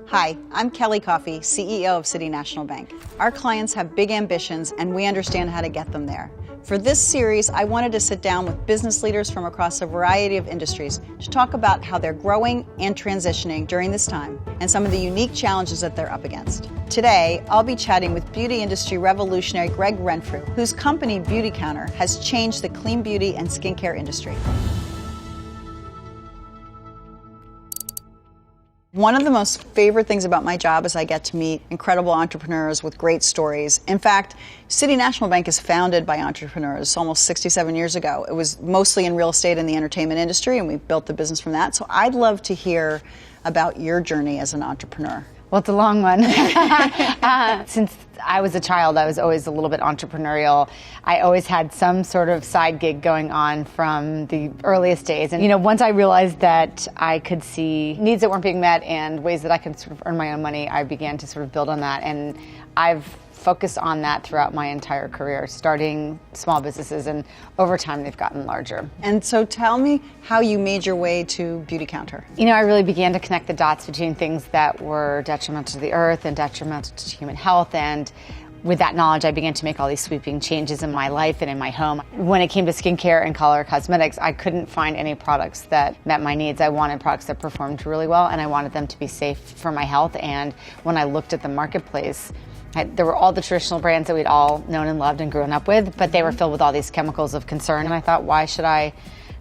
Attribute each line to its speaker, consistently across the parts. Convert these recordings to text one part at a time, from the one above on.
Speaker 1: Hi, I'm Kelly Coffey, CEO of City National Bank. Our clients have big ambitions and we understand how to get them there. For this series, I wanted to sit down with business leaders from across a variety of industries to talk about how they're growing and transitioning during this time and some of the unique challenges that they're up against. Today, I'll be chatting with beauty industry revolutionary Gregg Renfrew, whose company Beautycounter has changed the clean beauty and skincare industry. One of the most favorite things about my job is I get to meet incredible entrepreneurs with great stories. In fact, City National Bank is founded by entrepreneurs almost 67 years ago. It was mostly in real estate and the entertainment industry, and we built the business from that. So I'd love to hear about your journey as an entrepreneur.
Speaker 2: Well, it's a long one. Since I was a child, I was always a little bit entrepreneurial. I always had some sort of side gig going on from the earliest days. And, once I realized that I could see needs that weren't being met and ways that I could sort of earn my own money, I began to sort of build on that. And I've focused on that throughout my entire career, starting small businesses, and over time they've gotten larger.
Speaker 1: And so tell me how you made your way to Beautycounter.
Speaker 2: I really began to connect the dots between things that were detrimental to the earth and detrimental to human health, and with that knowledge, I began to make all these sweeping changes in my life and in my home. When it came to skincare and color cosmetics, I couldn't find any products that met my needs. I wanted products that performed really well, and I wanted them to be safe for my health. And when I looked at the marketplace, there were all the traditional brands that we'd all known and loved and grown up with, but they were filled with all these chemicals of concern. And I thought, why should I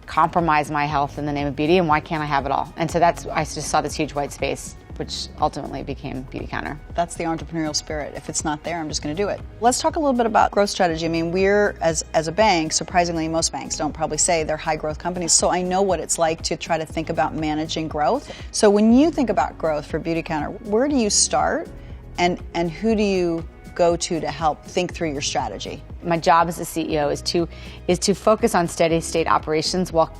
Speaker 2: compromise my health in the name of beauty, and why can't I have it all? And so I just saw this huge white space, which ultimately became Beautycounter.
Speaker 1: That's the entrepreneurial spirit. If it's not there, I'm just going to do it. Let's talk a little bit about growth strategy. We're, as a bank, surprisingly, most banks don't probably say they're high growth companies, so I know what it's like to try to think about managing growth. So when you think about growth for Beautycounter, where do you start? And who do you go to help think through your strategy?
Speaker 2: My job as a CEO is to focus on steady state operations while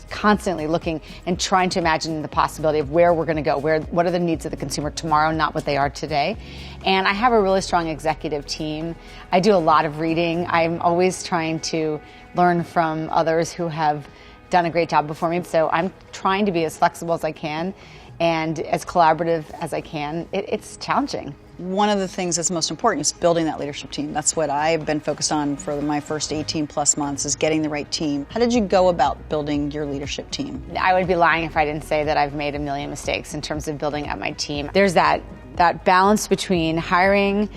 Speaker 2: constantly looking and trying to imagine the possibility of where we're going to go, what are the needs of the consumer tomorrow, not what they are today. And I have a really strong executive team. I do a lot of reading. I'm always trying to learn from others who have done a great job before me. So I'm trying to be as flexible as I can and as collaborative as I can. It's challenging.
Speaker 1: One of the things that's most important is building that leadership team. That's what I've been focused on for my first 18 plus months, is getting the right team. How did you go about building your leadership team?
Speaker 2: I would be lying if I didn't say that I've made a million mistakes in terms of building up my team. There's that balance between hiring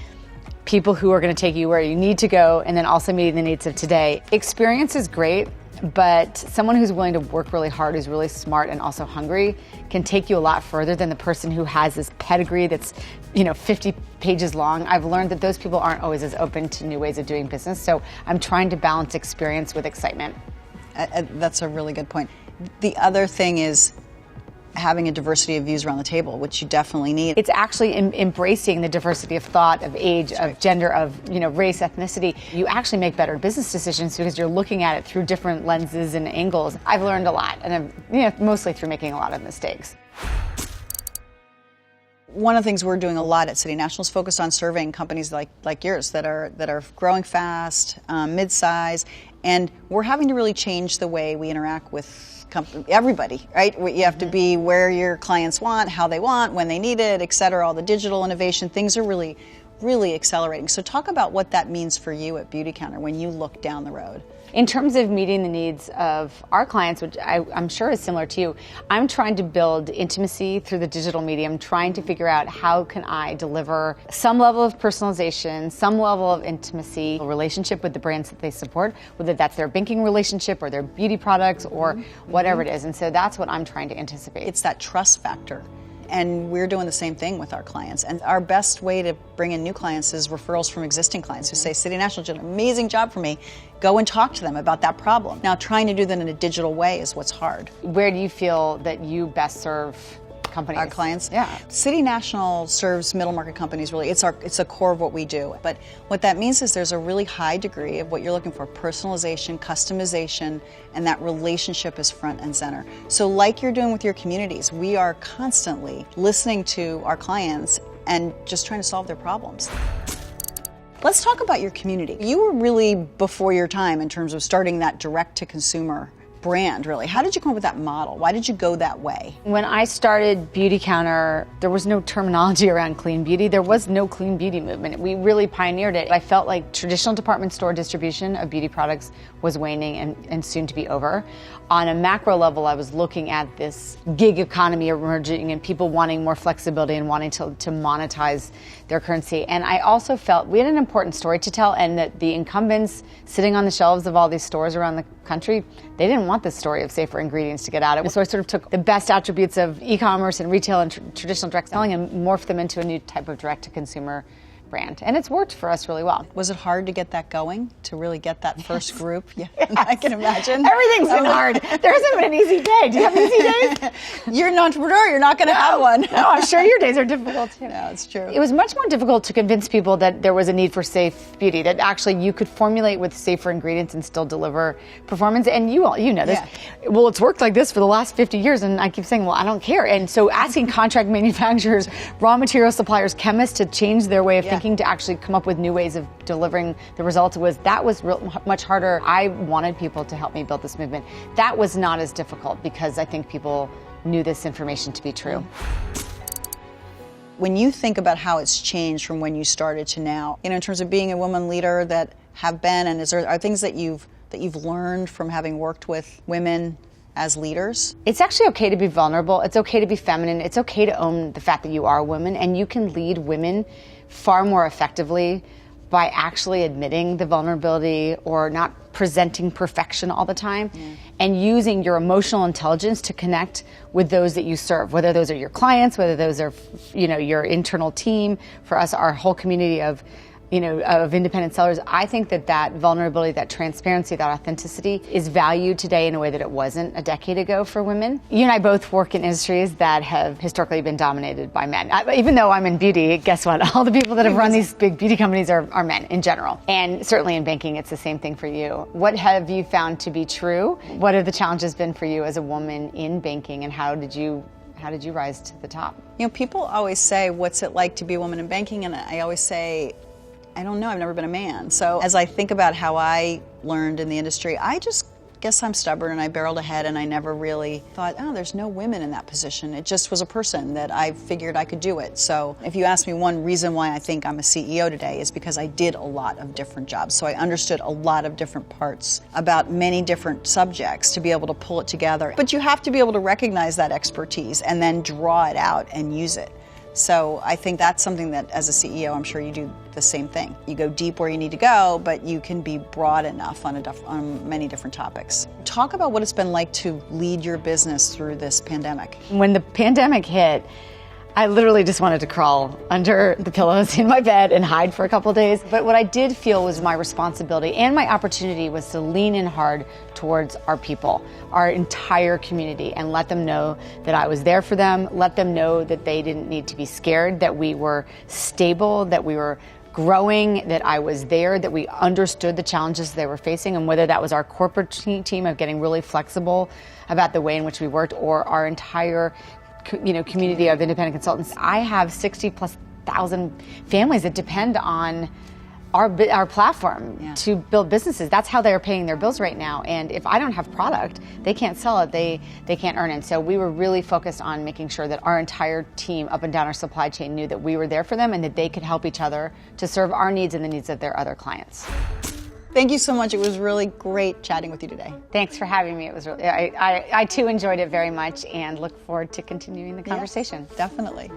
Speaker 2: people who are going to take you where you need to go and then also meeting the needs of today. Experience is great, but someone who's willing to work really hard, who's really smart and also hungry, can take you a lot further than the person who has this pedigree that's 50 pages long. I've learned that those people aren't always as open to new ways of doing business, so I'm trying to balance experience with excitement.
Speaker 1: That's a really good point. The other thing is having a diversity of views around the table, which you definitely need.
Speaker 2: It's actually embracing the diversity of thought, of age, of gender, of race, ethnicity. You actually make better business decisions because you're looking at it through different lenses and angles. I've learned a lot, and mostly through making a lot of mistakes.
Speaker 1: One of the things we're doing a lot at City National is focused on surveying companies like yours that are growing fast, mid-size, and we're having to really change the way we interact with everybody, right? You have to be where your clients want, how they want, when they need it, et cetera. All the digital innovation, things are really, really accelerating. So talk about what that means for you at Beautycounter when you look down the road.
Speaker 2: In terms of meeting the needs of our clients, which I'm sure is similar to you, I'm trying to build intimacy through the digital medium, trying to figure out how can I deliver some level of personalization, some level of intimacy, a relationship with the brands that they support, whether that's their banking relationship or their beauty products or whatever it is. And so that's what I'm trying to anticipate.
Speaker 1: It's that trust factor. And we're doing the same thing with our clients. And our best way to bring in new clients is referrals from existing clients who say, City National did an amazing job for me. Go and talk to them about that problem. Now, trying to do that in a digital way is what's hard.
Speaker 2: Where do you feel that you best serve companies?
Speaker 1: Our clients?
Speaker 2: Yeah.
Speaker 1: City National serves middle market companies, really. It's a core of what we do. But what that means is there's a really high degree of what you're looking for: personalization, customization, and that relationship is front and center. So like you're doing with your communities, we are constantly listening to our clients and just trying to solve their problems. Let's talk about your community. You were really before your time in terms of starting that direct-to-consumer brand, really? How did you come up with that model? Why did you go that way?
Speaker 2: When I started Beautycounter, there was no terminology around clean beauty. There was no clean beauty movement. We really pioneered it. I felt like traditional department store distribution of beauty products was waning and soon to be over. On a macro level, I was looking at this gig economy emerging and people wanting more flexibility and wanting to monetize their currency. And I also felt we had an important story to tell, and that the incumbents sitting on the shelves of all these stores around the country, they didn't want this story of safer ingredients to get out. So I sort of took the best attributes of e-commerce and retail and traditional direct selling and morphed them into a new type of direct-to-consumer brand. And it's worked for us really well.
Speaker 1: Was it hard to get that going, to really get that first group? Yeah, yes. I can imagine.
Speaker 2: Everything's been hard. There hasn't been an easy day. Do you have easy days?
Speaker 1: You're an entrepreneur. You're not going to have one.
Speaker 2: No, I'm sure your days are difficult too.
Speaker 1: No, it's true.
Speaker 2: It was much more difficult to convince people that there was a need for safe beauty, that actually you could formulate with safer ingredients and still deliver performance. And you know this. Yeah. Well, it's worked like this for the last 50 years. And I keep saying, well, I don't care. And so asking contract manufacturers, raw material suppliers, chemists to change their way of thinking, to actually come up with new ways of delivering the results, was much harder. I wanted people to help me build this movement. That was not as difficult because I think people knew this information to be true.
Speaker 1: When you think about how it's changed from when you started to now, in terms of being a woman leader that have been, and are things that you've learned from having worked with women as leaders?
Speaker 2: It's actually okay to be vulnerable. It's okay to be feminine. It's okay to own the fact that you are a woman, and you can lead women far more effectively by actually admitting the vulnerability or not presenting perfection all the time, and using your emotional intelligence to connect with those that you serve, whether those are your clients, whether those are your internal team. For us, our whole community of independent sellers. I think that vulnerability, that transparency, that authenticity is valued today in a way that it wasn't a decade ago for women. You and I both work in industries that have historically been dominated by men. Even though I'm in beauty, guess what? All the people that have run these big beauty companies are men in general. And certainly in banking, it's the same thing for you. What have you found to be true? What have the challenges been for you as a woman in banking, and how did you rise to the top?
Speaker 1: People always say, what's it like to be a woman in banking? And I always say, I don't know, I've never been a man. So as I think about how I learned in the industry, I just guess I'm stubborn and I barreled ahead, and I never really thought, oh, there's no women in that position. It just was a person that I figured I could do it. So if you ask me one reason why I think I'm a CEO today, is because I did a lot of different jobs. So I understood a lot of different parts about many different subjects to be able to pull it together. But you have to be able to recognize that expertise and then draw it out and use it. So I think that's something that, as a CEO, I'm sure you do the same thing. You go deep where you need to go, but you can be broad enough on many different topics. Talk about what it's been like to lead your business through this pandemic.
Speaker 2: When the pandemic hit, I literally just wanted to crawl under the pillows in my bed and hide for a couple of days. But what I did feel was my responsibility and my opportunity was to lean in hard towards our people, our entire community, and let them know that I was there for them, let them know that they didn't need to be scared, that we were stable, that we were growing, that I was there, that we understood the challenges they were facing, and whether that was our corporate team of getting really flexible about the way in which we worked, or our entire community of independent consultants. I have 60,000+ families that depend on our platform to build businesses. That's how they're paying their bills right now. And if I don't have product, they can't sell it, they can't earn it. So we were really focused on making sure that our entire team up and down our supply chain knew that we were there for them and that they could help each other to serve our needs and the needs of their other clients.
Speaker 1: Thank you so much. It was really great chatting with you today.
Speaker 2: Thanks for having me. It was really, I too enjoyed it very much and look forward to continuing the conversation.
Speaker 1: Yes, definitely.